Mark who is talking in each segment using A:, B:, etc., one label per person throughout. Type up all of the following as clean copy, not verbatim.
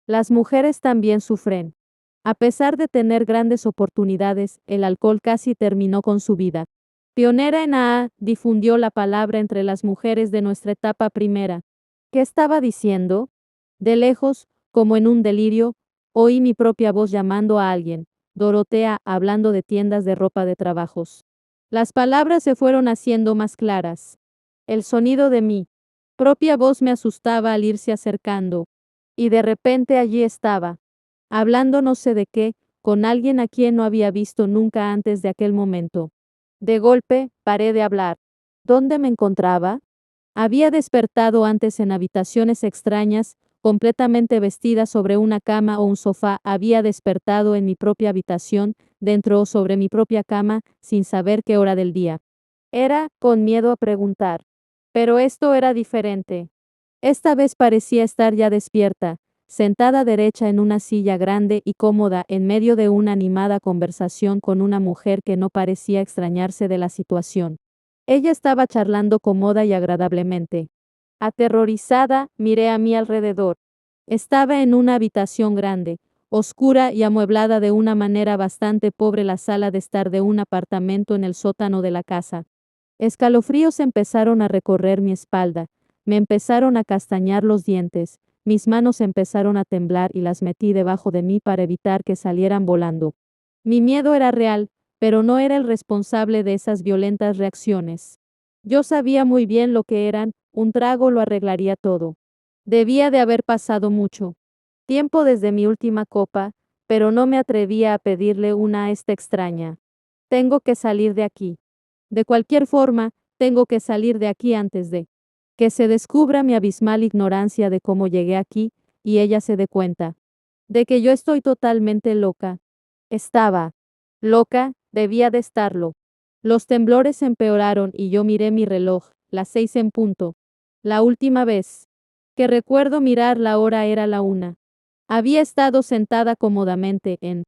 A: Las mujeres también sufren. A pesar de tener grandes oportunidades, el alcohol casi terminó con su vida. Pionera en AA, difundió la palabra entre las mujeres de nuestra etapa primera. ¿Qué estaba diciendo? De lejos, como en un delirio, oí mi propia voz llamando a alguien. Dorotea, hablando de tiendas de ropa de trabajos. Las palabras se fueron haciendo más claras. El sonido de mi propia voz me asustaba al irse acercando. Y de repente allí estaba, hablando no sé de qué, con alguien a quien no había visto nunca antes de aquel momento. De golpe, paré de hablar. ¿Dónde me encontraba? Había despertado antes en habitaciones extrañas, completamente vestida sobre una cama o un sofá. Había despertado en mi propia habitación, dentro o sobre mi propia cama, sin saber qué hora del día. Era, con miedo a preguntar. Pero esto era diferente. Esta vez parecía estar ya despierta, sentada derecha en una silla grande y cómoda en medio de una animada conversación con una mujer que no parecía extrañarse de la situación. Ella estaba charlando cómoda y agradablemente. Aterrorizada, miré a mi alrededor. Estaba en una habitación grande, oscura y amueblada de una manera bastante pobre, la sala de estar de un apartamento en el sótano de la casa. Escalofríos empezaron a recorrer mi espalda, me empezaron a castañar los dientes, mis manos empezaron a temblar y las metí debajo de mí para evitar que salieran volando. Mi miedo era real, pero no era el responsable de esas violentas reacciones. Yo sabía muy bien lo que eran, un trago lo arreglaría todo. Debía de haber pasado mucho tiempo desde mi última copa, pero no me atrevía a pedirle una a esta extraña. Tengo que salir de aquí. De cualquier forma, tengo que salir de aquí antes de que se descubra mi abismal ignorancia de cómo llegué aquí, y ella se dé cuenta de que yo estoy totalmente loca. Estaba loca, debía de estarlo. Los temblores empeoraron y yo miré mi reloj, las 6 en punto. La última vez que recuerdo mirar la hora era la 1. Había estado sentada cómodamente en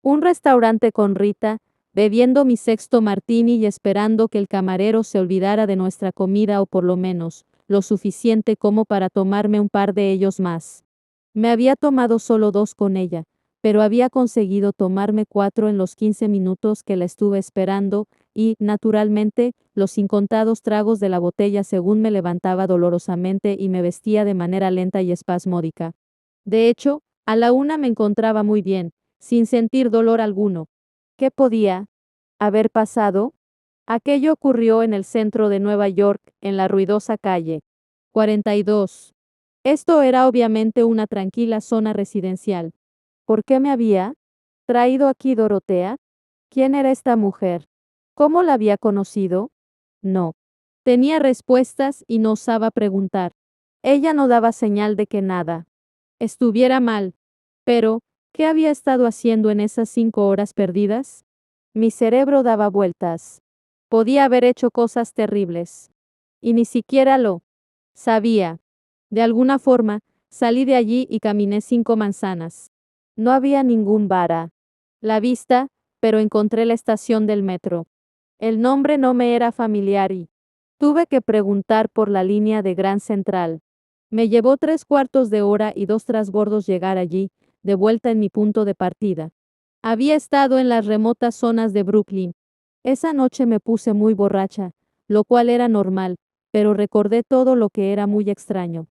A: un restaurante con Rita, bebiendo mi sexto martini y esperando que el camarero se olvidara de nuestra comida o por lo menos lo suficiente como para tomarme un par de ellos más. Me había tomado solo 2 con ella, pero había conseguido tomarme 4 en los 15 minutos que la estuve esperando y, naturalmente, los incontados tragos de la botella según me levantaba dolorosamente y me vestía de manera lenta y espasmódica. De hecho, a la 1 me encontraba muy bien, sin sentir dolor alguno. ¿Qué podía haber pasado? Aquello ocurrió en el centro de Nueva York, en la ruidosa calle 42. Esto era obviamente una tranquila zona residencial. ¿Por qué me había traído aquí Dorotea? ¿Quién era esta mujer? ¿Cómo la había conocido? No. Tenía respuestas y no osaba preguntar. Ella no daba señal de que nada estuviera mal. Pero, ¿qué había estado haciendo en esas 5 horas perdidas? Mi cerebro daba vueltas. Podía haber hecho cosas terribles. Y ni siquiera lo sabía. De alguna forma, salí de allí y caminé 5 manzanas. No había ningún bar a la vista, pero encontré la estación del metro. El nombre no me era familiar y tuve que preguntar por la línea de Gran Central. Me llevó 3/4 de hora y 2 trasbordos llegar allí, de vuelta en mi punto de partida. Había estado en las remotas zonas de Brooklyn. Esa noche me puse muy borracha, lo cual era normal, pero recordé todo lo que era muy extraño.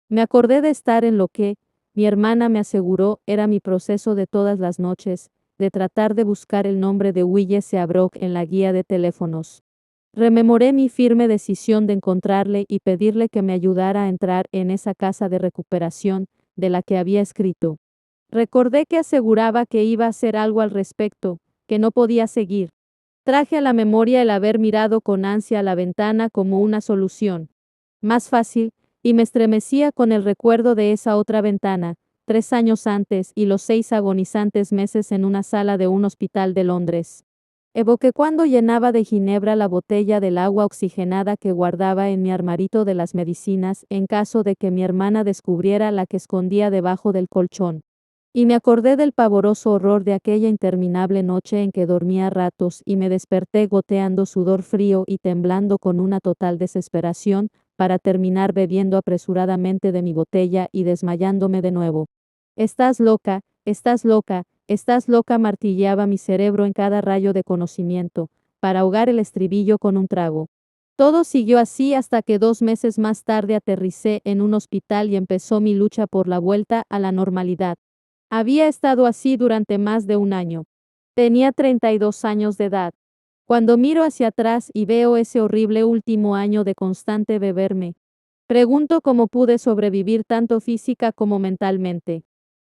A: Me acordé de estar en lo que, mi hermana me aseguró, era mi proceso de todas las noches, de tratar de buscar el nombre de Willie Seabrook en la guía de teléfonos. Rememoré mi firme decisión de encontrarle y pedirle que me ayudara a entrar en esa casa de recuperación, de la que había escrito. Recordé que aseguraba que iba a hacer algo al respecto, que no podía seguir. Traje a la memoria el haber mirado con ansia a la ventana como una solución más fácil, y me estremecía con el recuerdo de esa otra ventana, 3 años antes y los 6 agonizantes meses en una sala de un hospital de Londres. Evoqué cuando llenaba de ginebra la botella del agua oxigenada que guardaba en mi armarito de las medicinas en caso de que mi hermana descubriera la que escondía debajo del colchón. Y me acordé del pavoroso horror de aquella interminable noche en que dormía a ratos y me desperté goteando sudor frío y temblando con una total desesperación, para terminar bebiendo apresuradamente de mi botella y desmayándome de nuevo. Estás loca, estás loca, estás loca, martilleaba mi cerebro en cada rayo de conocimiento, para ahogar el estribillo con un trago. Todo siguió así hasta que 2 meses más tarde aterricé en un hospital y empezó mi lucha por la vuelta a la normalidad. Había estado así durante más de un año. Tenía 32 años de edad. Cuando miro hacia atrás y veo ese horrible último año de constante beberme, pregunto cómo pude sobrevivir tanto física como mentalmente.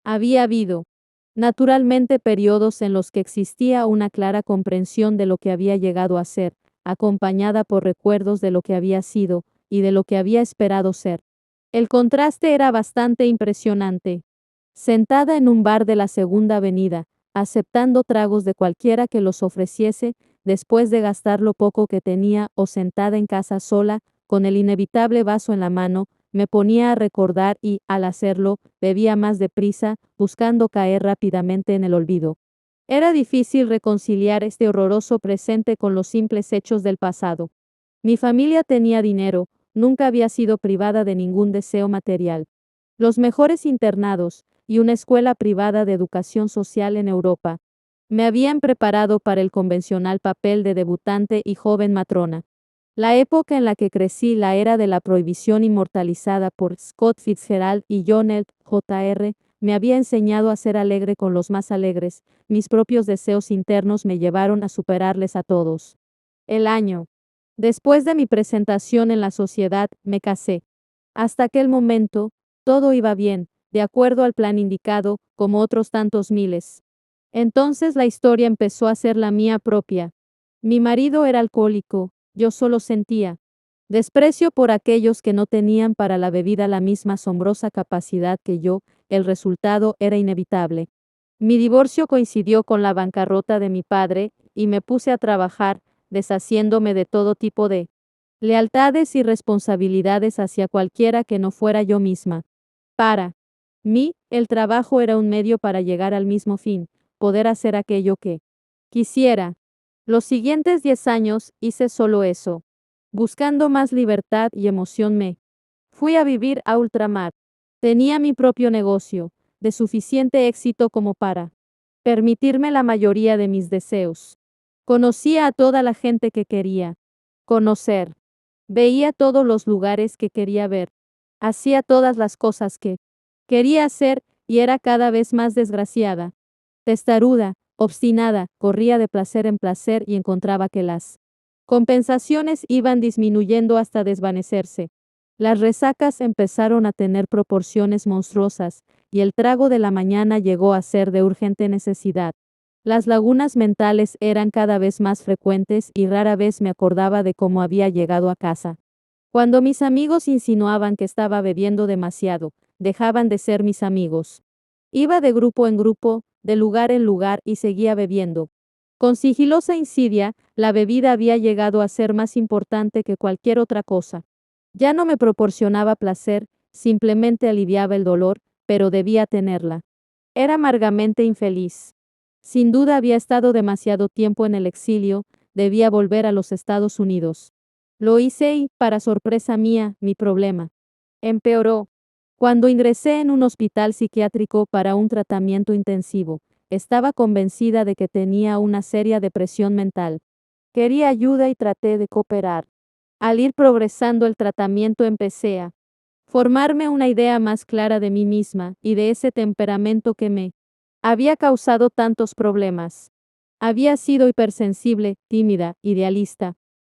A: Había habido, naturalmente, periodos en los que existía una clara comprensión de lo que había llegado a ser, acompañada por recuerdos de lo que había sido y de lo que había esperado ser. El contraste era bastante impresionante. Sentada en un bar de la Segunda Avenida, aceptando tragos de cualquiera que los ofreciese, después de gastar lo poco que tenía, o sentada en casa sola, con el inevitable vaso en la mano, me ponía a recordar y, al hacerlo, bebía más deprisa, buscando caer rápidamente en el olvido. Era difícil reconciliar este horroroso presente con los simples hechos del pasado. Mi familia tenía dinero, nunca había sido privada de ningún deseo material. Los mejores internados, y una escuela privada de educación social en Europa, me habían preparado para el convencional papel de debutante y joven matrona. La época en la que crecí, la era de la prohibición inmortalizada por Scott Fitzgerald y John L. Jr., me había enseñado a ser alegre con los más alegres. Mis propios deseos internos me llevaron a superarles a todos. El año después de mi presentación en la sociedad, me casé. Hasta aquel momento, todo iba bien, de acuerdo al plan indicado, como otros tantos miles. Entonces la historia empezó a ser la mía propia. Mi marido era alcohólico, yo solo sentía desprecio por aquellos que no tenían para la bebida la misma asombrosa capacidad que yo. El resultado era inevitable. Mi divorcio coincidió con la bancarrota de mi padre, y me puse a trabajar, deshaciéndome de todo tipo de lealtades y responsabilidades hacia cualquiera que no fuera yo misma. Para mí, el trabajo era un medio para llegar al mismo fin, poder hacer aquello que quisiera. Los siguientes 10 años hice solo eso. Buscando más libertad y emoción, me fui a vivir a ultramar. Tenía mi propio negocio, de suficiente éxito como para permitirme la mayoría de mis deseos. Conocía a toda la gente que quería conocer. Veía todos los lugares que quería ver. Hacía todas las cosas que quería hacer, y era cada vez más desgraciada, testaruda, obstinada, corría de placer en placer y encontraba que las compensaciones iban disminuyendo hasta desvanecerse. Las resacas empezaron a tener proporciones monstruosas, y el trago de la mañana llegó a ser de urgente necesidad. Las lagunas mentales eran cada vez más frecuentes y rara vez me acordaba de cómo había llegado a casa. Cuando mis amigos insinuaban que estaba bebiendo demasiado, dejaban de ser mis amigos. Iba de grupo en grupo, de lugar en lugar, y seguía bebiendo. Con sigilosa insidia, la bebida había llegado a ser más importante que cualquier otra cosa. Ya no me proporcionaba placer, simplemente aliviaba el dolor, pero debía tenerla. Era amargamente infeliz. Sin duda había estado demasiado tiempo en el exilio, debía volver a los Estados Unidos. Lo hice y, para sorpresa mía, mi problema empeoró. Cuando ingresé en un hospital psiquiátrico para un tratamiento intensivo, estaba convencida de que tenía una seria depresión mental. Quería ayuda y traté de cooperar. Al ir progresando el tratamiento, empecé a formarme una idea más clara de mí misma y de ese temperamento que me había causado tantos problemas. Había sido hipersensible, tímida, idealista.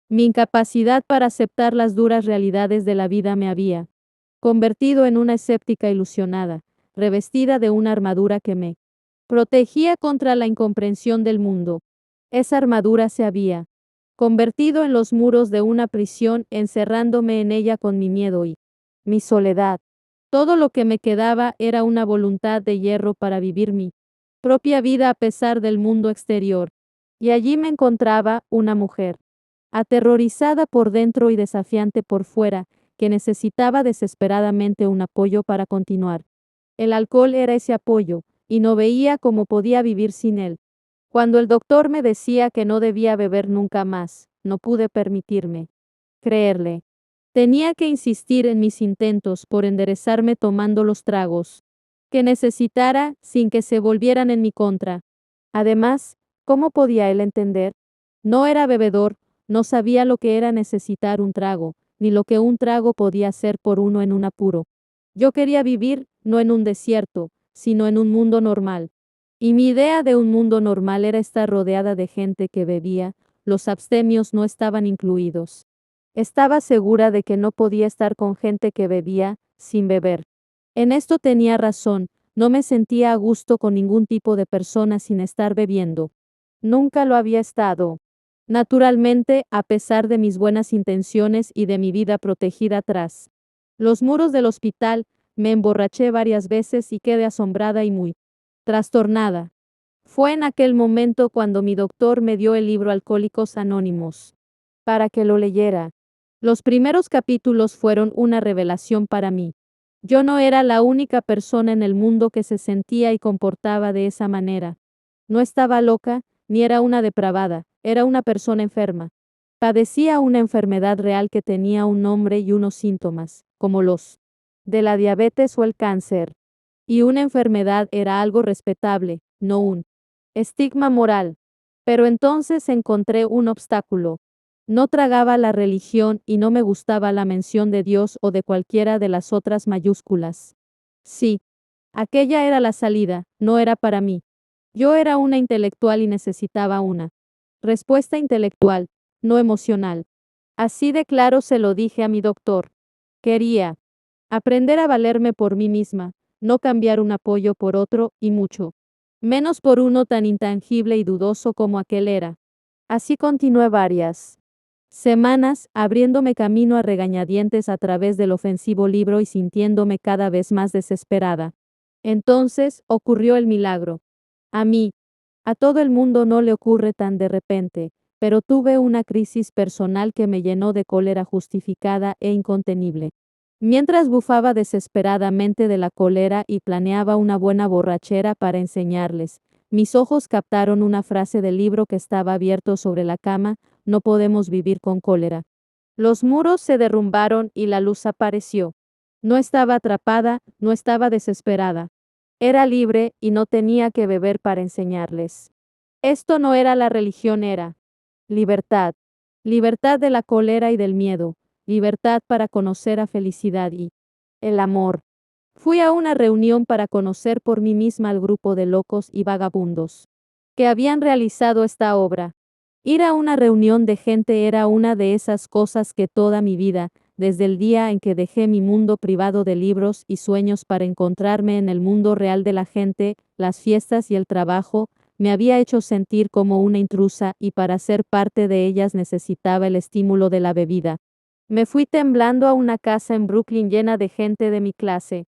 A: Mi incapacidad para aceptar las duras realidades de la vida me había convertido en una escéptica ilusionada, revestida de una armadura que me protegía contra la incomprensión del mundo. Esa armadura se había convertido en los muros de una prisión, encerrándome en ella con mi miedo y mi soledad. Todo lo que me quedaba era una voluntad de hierro para vivir mi propia vida a pesar del mundo exterior. Y allí me encontraba una mujer, aterrorizada por dentro y desafiante por fuera, que necesitaba desesperadamente un apoyo para continuar. El alcohol era ese apoyo, y no veía cómo podía vivir sin él. Cuando el doctor me decía que no debía beber nunca más, no pude permitirme creerle. Tenía que insistir en mis intentos por enderezarme tomando los tragos que necesitara sin que se volvieran en mi contra. Además, ¿cómo podía él entender? No era bebedor, no sabía lo que era necesitar un trago, ni lo que un trago podía hacer por uno en un apuro. Yo quería vivir, no en un desierto, sino en un mundo normal. Y mi idea de un mundo normal era estar rodeada de gente que bebía, los abstemios no estaban incluidos. Estaba segura de que no podía estar con gente que bebía, sin beber. En esto tenía razón, no me sentía a gusto con ningún tipo de persona sin estar bebiendo. Nunca lo había estado. Naturalmente, a pesar de mis buenas intenciones y de mi vida protegida tras los muros del hospital, me emborraché varias veces y quedé asombrada y muy trastornada. Fue en aquel momento cuando mi doctor me dio el libro Alcohólicos Anónimos para que lo leyera. Los primeros capítulos fueron una revelación para mí. Yo no era la única persona en el mundo que se sentía y comportaba de esa manera. No estaba loca, ni era una depravada, era una persona enferma. Padecía una enfermedad real que tenía un nombre y unos síntomas, como los de la diabetes o el cáncer. Y una enfermedad era algo respetable, no un estigma moral. Pero entonces encontré un obstáculo. No tragaba la religión y no me gustaba la mención de Dios o de cualquiera de las otras mayúsculas. Sí, aquella era la salida, no era para mí. Yo era una intelectual y necesitaba una respuesta intelectual, no emocional. Así de claro se lo dije a mi doctor. Quería aprender a valerme por mí misma, no cambiar un apoyo por otro, y mucho menos por uno tan intangible y dudoso como aquel era. Así continué varias semanas, abriéndome camino a regañadientes a través del ofensivo libro y sintiéndome cada vez más desesperada. Entonces ocurrió el milagro. A mí, a todo el mundo no le ocurre tan de repente, pero tuve una crisis personal que me llenó de cólera justificada e incontenible. Mientras bufaba desesperadamente de la cólera y planeaba una buena borrachera para enseñarles, mis ojos captaron una frase del libro que estaba abierto sobre la cama: no podemos vivir con cólera. Los muros se derrumbaron y la luz apareció. No estaba atrapada, no estaba desesperada. Era libre y no tenía que beber para enseñarles. Esto no era la religión, era libertad. Libertad de la cólera y del miedo. Libertad para conocer a felicidad y el amor. Fui a una reunión para conocer por mí misma al grupo de locos y vagabundos que habían realizado esta obra. Ir a una reunión de gente era una de esas cosas que toda mi vida, desde el día en que dejé mi mundo privado de libros y sueños para encontrarme en el mundo real de la gente, las fiestas y el trabajo, me había hecho sentir como una intrusa, y para ser parte de ellas necesitaba el estímulo de la bebida. Me fui temblando a una casa en Brooklyn llena de gente de mi clase.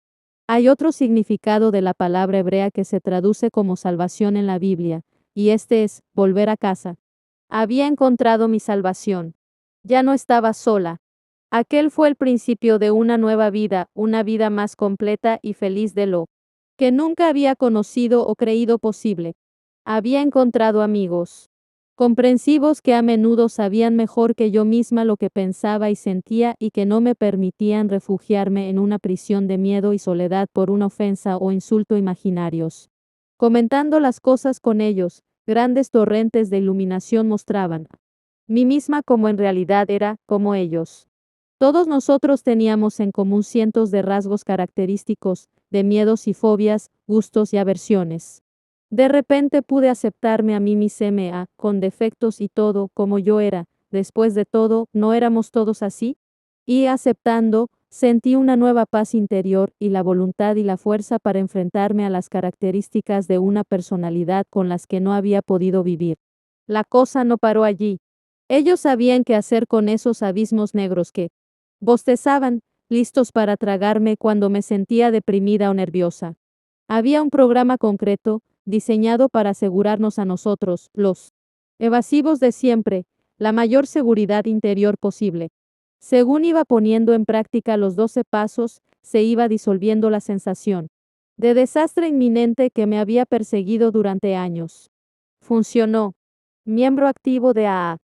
A: Hay otro significado de la palabra hebrea que se traduce como salvación en la Biblia, y este es volver a casa. Había encontrado mi salvación. Ya no estaba sola. Aquel fue el principio de una nueva vida, una vida más completa y feliz de lo que nunca había conocido o creído posible. Había encontrado amigos comprensivos que a menudo sabían mejor que yo misma lo que pensaba y sentía, y que no me permitían refugiarme en una prisión de miedo y soledad por una ofensa o insulto imaginarios. Comentando las cosas con ellos, grandes torrentes de iluminación mostraban mí misma como en realidad era, como ellos. Todos nosotros teníamos en común cientos de rasgos característicos, de miedos y fobias, gustos y aversiones. De repente pude aceptarme a mí misma, con defectos y todo, como yo era. Después de todo, ¿no éramos todos así? Y aceptando, sentí una nueva paz interior y la voluntad y la fuerza para enfrentarme a las características de una personalidad con las que no había podido vivir. La cosa no paró allí. Ellos sabían qué hacer con esos abismos negros que bostezaban, listos para tragarme cuando me sentía deprimida o nerviosa. Había un programa concreto, diseñado para asegurarnos a nosotros, los evasivos de siempre, la mayor seguridad interior posible. Según iba poniendo en práctica los 12 pasos, se iba disolviendo la sensación de desastre inminente que me había perseguido durante años. Funcionó. Miembro activo de AA.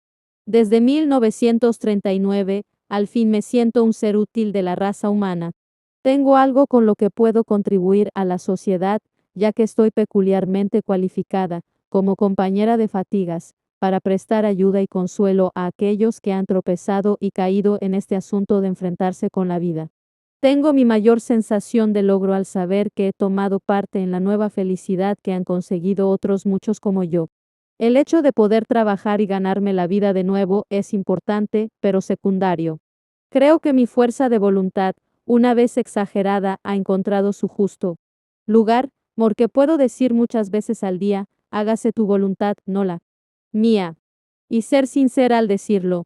A: Desde 1939, al fin me siento un ser útil de la raza humana. Tengo algo con lo que puedo contribuir a la sociedad, ya que estoy peculiarmente cualificada, como compañera de fatigas, para prestar ayuda y consuelo a aquellos que han tropezado y caído en este asunto de enfrentarse con la vida. Tengo mi mayor sensación de logro al saber que he tomado parte en la nueva felicidad que han conseguido otros muchos como yo. El hecho de poder trabajar y ganarme la vida de nuevo es importante, pero secundario. Creo que mi fuerza de voluntad, una vez exagerada, ha encontrado su justo lugar, porque puedo decir muchas veces al día, hágase tu voluntad, no la mía. Y ser sincera al decirlo,